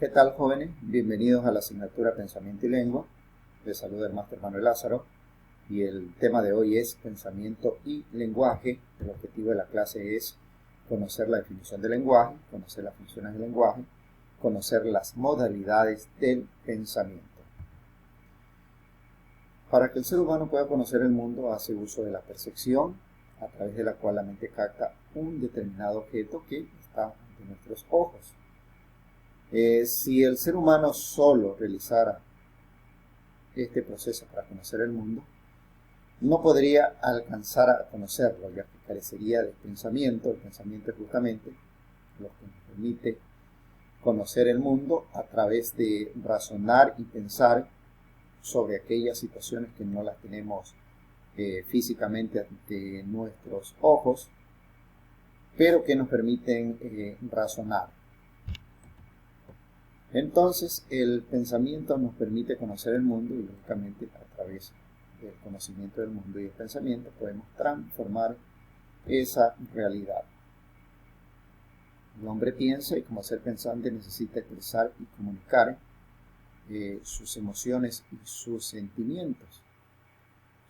¿Qué tal, jóvenes? Bienvenidos a la asignatura Pensamiento y Lengua. Les saluda el Máster Manuel Lázaro y el tema de hoy es Pensamiento y Lenguaje. El objetivo de la clase es conocer la definición del lenguaje, conocer las funciones del lenguaje, conocer las modalidades del pensamiento. Para que el ser humano pueda conocer el mundo, hace uso de la percepción, a través de la cual la mente capta un determinado objeto que está ante nuestros ojos. Si el ser humano solo realizara este proceso para conocer el mundo, no podría alcanzar a conocerlo, ya que carecería del pensamiento. El pensamiento es justamente lo que nos permite conocer el mundo a través de razonar y pensar sobre aquellas situaciones que no las tenemos físicamente ante nuestros ojos, pero que nos permiten razonar. Entonces, el pensamiento nos permite conocer el mundo y, lógicamente, a través del conocimiento del mundo y el pensamiento podemos transformar esa realidad. El hombre piensa y, como ser pensante, necesita expresar y comunicar sus emociones y sus sentimientos.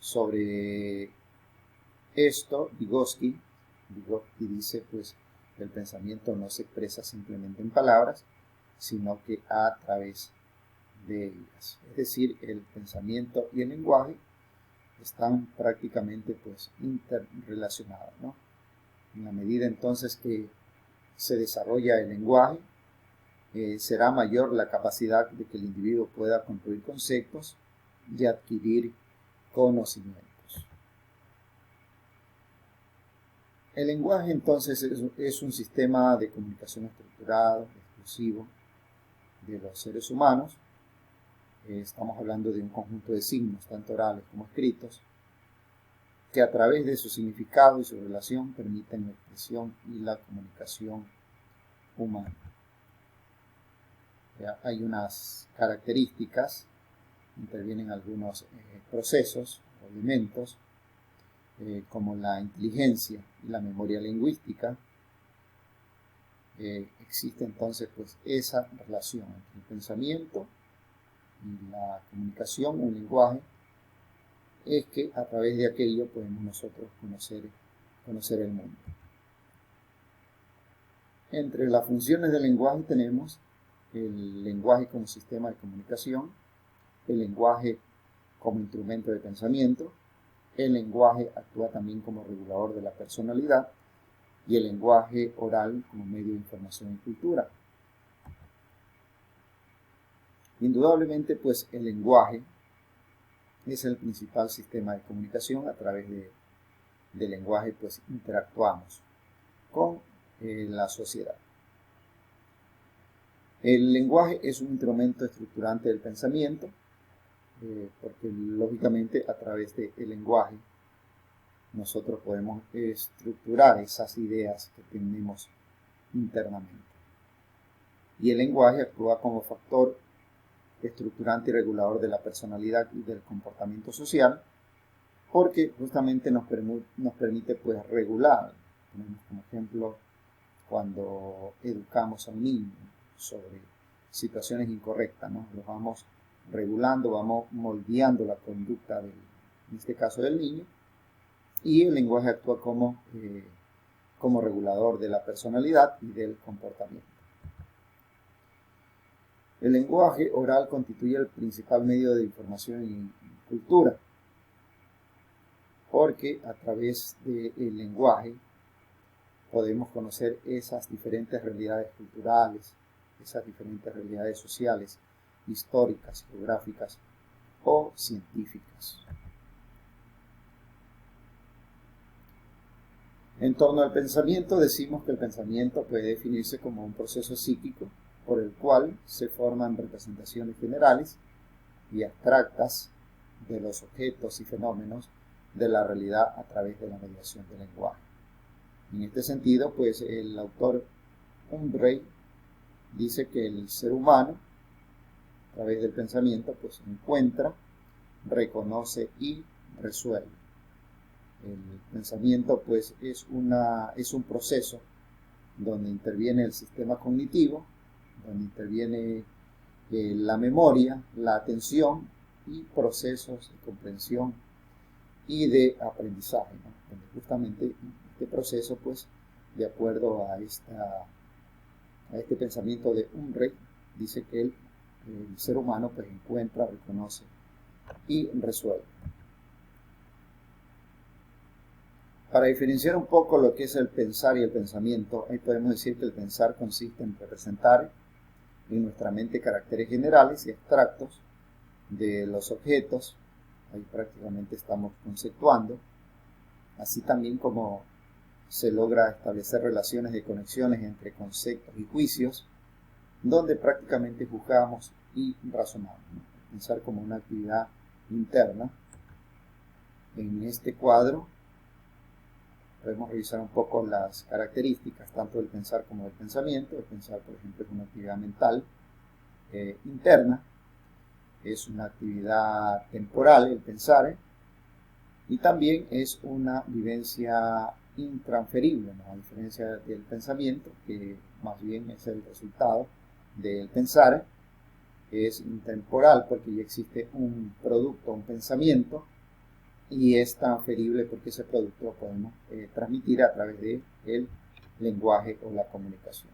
Sobre esto, Vygotsky dice, pues, el pensamiento no se expresa simplemente en palabras, sino que a través de ellas. Es decir, el pensamiento y el lenguaje están prácticamente pues interrelacionados, ¿no? En la medida entonces que se desarrolla el lenguaje, será mayor la capacidad de que el individuo pueda construir conceptos y adquirir conocimientos. El lenguaje entonces es un sistema de comunicación estructurado, exclusivo de los seres humanos. Estamos hablando de un conjunto de signos, tanto orales como escritos, que a través de su significado y su relación permiten la expresión y la comunicación humana. Hay unas características, intervienen algunos procesos o elementos, como la inteligencia y la memoria lingüística. Existe entonces pues esa relación entre el pensamiento y la comunicación, un lenguaje, es que a través de aquello podemos nosotros conocer el mundo. Entre las funciones del lenguaje tenemos el lenguaje como sistema de comunicación, el lenguaje como instrumento de pensamiento, el lenguaje actúa también como regulador de la personalidad y el lenguaje oral como medio de información y cultura. Indudablemente, pues el lenguaje es el principal sistema de comunicación. A través del lenguaje pues interactuamos con la sociedad. El lenguaje es un instrumento estructurante del pensamiento, porque lógicamente a través del lenguaje nosotros podemos estructurar esas ideas que tenemos internamente. Y el lenguaje actúa como factor estructurante y regulador de la personalidad y del comportamiento social, porque justamente nos permite pues regular. Tenemos como ejemplo cuando educamos a un niño sobre situaciones incorrectas, ¿no? Los vamos regulando, vamos moldeando la conducta en este caso del niño, y el lenguaje actúa como regulador de la personalidad y del comportamiento. El lenguaje oral constituye el principal medio de información y cultura, porque a través del lenguaje podemos conocer esas diferentes realidades culturales, esas diferentes realidades sociales, históricas, geográficas o científicas. En torno al pensamiento, decimos que el pensamiento puede definirse como un proceso psíquico por el cual se forman representaciones generales y abstractas de los objetos y fenómenos de la realidad a través de la mediación del lenguaje. En este sentido, pues el autor Umbrey dice que el ser humano, a través del pensamiento, pues encuentra, reconoce y resuelve. El pensamiento pues es un proceso donde interviene el sistema cognitivo, donde interviene la memoria, la atención y procesos de comprensión y de aprendizaje, ¿no? Donde justamente este proceso, pues, de acuerdo a este pensamiento de Umre, dice que el ser humano pues encuentra, reconoce y resuelve. Para diferenciar un poco lo que es el pensar y el pensamiento, ahí podemos decir que el pensar consiste en representar en nuestra mente caracteres generales y abstractos de los objetos. Ahí prácticamente estamos conceptuando, así también como se logra establecer relaciones de conexiones entre conceptos y juicios, donde prácticamente juzgamos y razonamos, ¿no? Pensar como una actividad interna. En este cuadro podemos revisar un poco las características tanto del pensar como del pensamiento. El pensar, por ejemplo, es una actividad mental interna, es una actividad temporal el pensar, y también es una vivencia intransferible, ¿no? A diferencia del pensamiento, que más bien es el resultado del pensar, es intemporal porque ya existe un producto, un pensamiento, y es transferible porque ese producto lo podemos transmitir a través del lenguaje o la comunicación.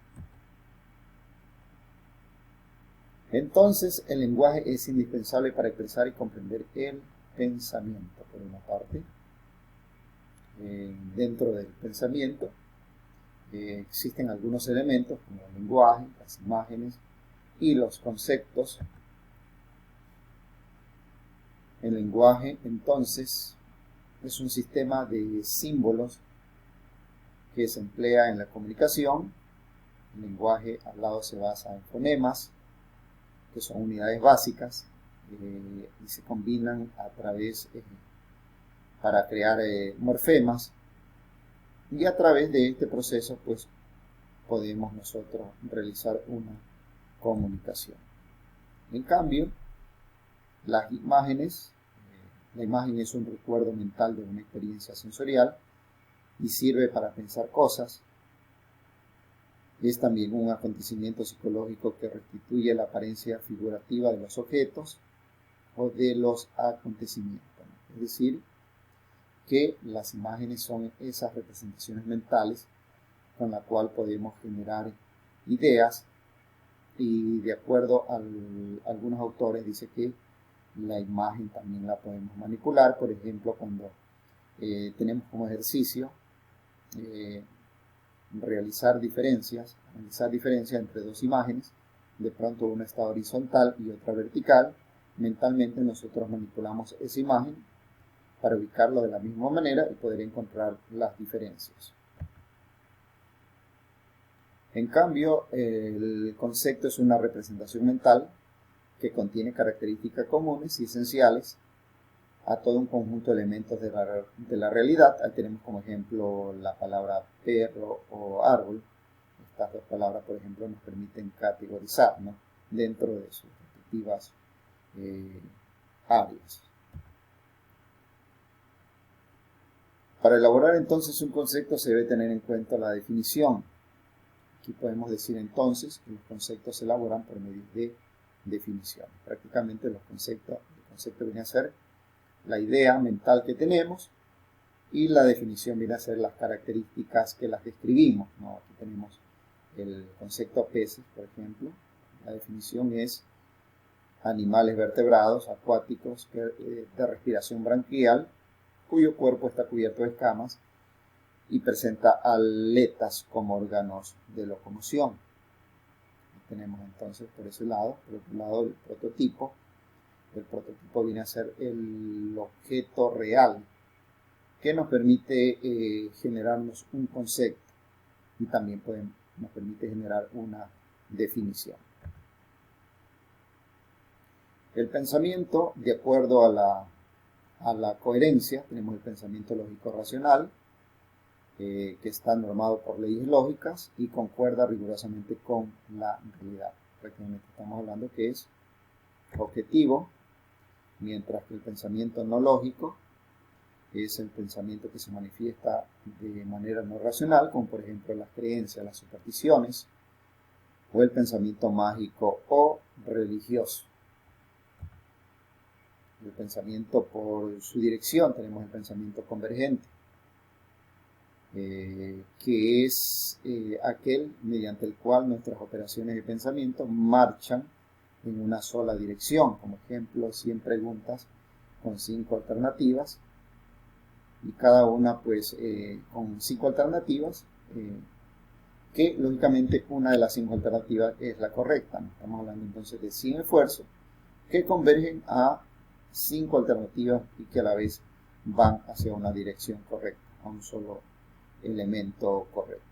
Entonces, el lenguaje es indispensable para expresar y comprender el pensamiento, por una parte. Dentro del pensamiento existen algunos elementos como el lenguaje, las imágenes y los conceptos. El lenguaje, entonces, es un sistema de símbolos que se emplea en la comunicación. El lenguaje hablado se basa en fonemas, que son unidades básicas, y se combinan a través para crear morfemas, y a través de este proceso pues podemos nosotros realizar una comunicación. En cambio, las imágenes, la imagen es un recuerdo mental de una experiencia sensorial y sirve para pensar cosas. Es también un acontecimiento psicológico que restituye la apariencia figurativa de los objetos o de los acontecimientos. Es decir, que las imágenes son esas representaciones mentales con la cual podemos generar ideas, y de acuerdo a algunos autores dice que la imagen también la podemos manipular. Por ejemplo, cuando tenemos como ejercicio realizar diferencias, analizar diferencias entre dos imágenes, de pronto una está horizontal y otra vertical, mentalmente nosotros manipulamos esa imagen para ubicarlo de la misma manera y poder encontrar las diferencias. En cambio, el concepto es una representación mental que contiene características comunes y esenciales a todo un conjunto de elementos de la realidad. Ahí tenemos como ejemplo la palabra perro o árbol. Estas dos palabras, por ejemplo, nos permiten categorizar, ¿no?, dentro de sus respectivas áreas. Para elaborar entonces un concepto se debe tener en cuenta la definición. Aquí podemos decir entonces que los conceptos se elaboran por medio de definiciones. Prácticamente el concepto viene a ser la idea mental que tenemos, y la definición viene a ser las características que las describimos, ¿no? Aquí tenemos el concepto peces, por ejemplo. La definición es animales vertebrados, acuáticos, de respiración branquial, cuyo cuerpo está cubierto de escamas y presenta aletas como órganos de locomoción. Tenemos entonces por ese lado. Por otro lado, el prototipo. El prototipo viene a ser el objeto real que nos permite generarnos un concepto, y también nos permite generar una definición. El pensamiento, de acuerdo a la coherencia, tenemos el pensamiento lógico-racional, que está normado por leyes lógicas y concuerda rigurosamente con la realidad. Prácticamente estamos hablando que es objetivo, mientras que el pensamiento no lógico es el pensamiento que se manifiesta de manera no racional, como por ejemplo las creencias, las supersticiones o el pensamiento mágico o religioso. El pensamiento por su dirección, tenemos el pensamiento convergente, que es aquel mediante el cual nuestras operaciones de pensamiento marchan en una sola dirección. Como ejemplo, 100 preguntas con 5 alternativas, y cada una pues con 5 alternativas, que lógicamente una de las 5 alternativas es la correcta, ¿no? Estamos hablando entonces de 100 esfuerzos que convergen a 5 alternativas y que a la vez van hacia una dirección correcta, a un solo elemento correcto.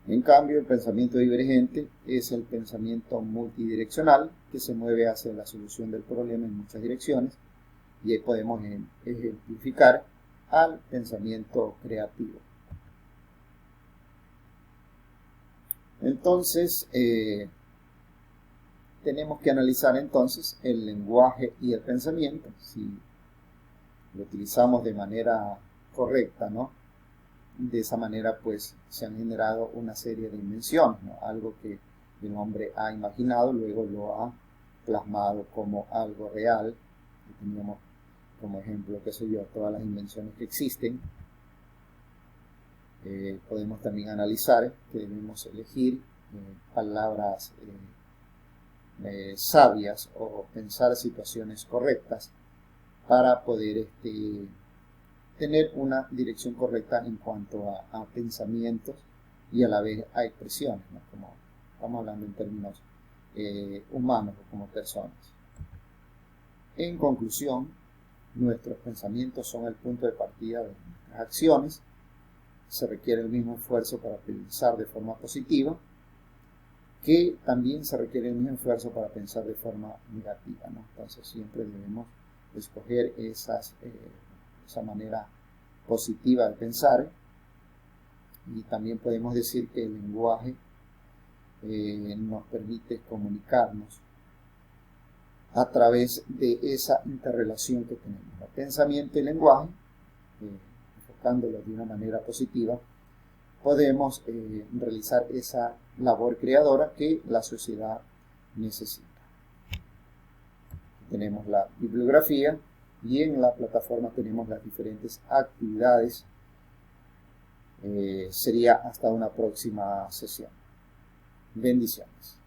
En cambio, el pensamiento divergente es el pensamiento multidireccional que se mueve hacia la solución del problema en muchas direcciones, y ahí podemos ejemplificar al pensamiento creativo. Entonces, tenemos que analizar entonces el lenguaje y el pensamiento, si lo utilizamos de manera correcta, ¿no? De esa manera pues se han generado una serie de invenciones, ¿no? Algo que el hombre ha imaginado, luego lo ha plasmado como algo real. Y teníamos como ejemplo, qué sé yo, todas las invenciones que existen. Podemos también analizar que debemos elegir palabras sabias o pensar situaciones correctas para poder tener una dirección correcta en cuanto a pensamientos y a la vez a expresiones, ¿no? Como estamos hablando en términos humanos o como personas. En conclusión, nuestros pensamientos son el punto de partida de nuestras acciones. Se requiere el mismo esfuerzo para pensar de forma positiva, que también se requiere el mismo esfuerzo para pensar de forma negativa, ¿no? Entonces siempre debemos escoger esa manera positiva de pensar. Y también podemos decir que el lenguaje nos permite comunicarnos a través de esa interrelación que tenemos, el pensamiento y lenguaje, enfocándolo de una manera positiva, podemos realizar esa labor creadora que la sociedad necesita. Tenemos la bibliografía y en la plataforma tenemos las diferentes actividades. Sería hasta una próxima sesión. Bendiciones.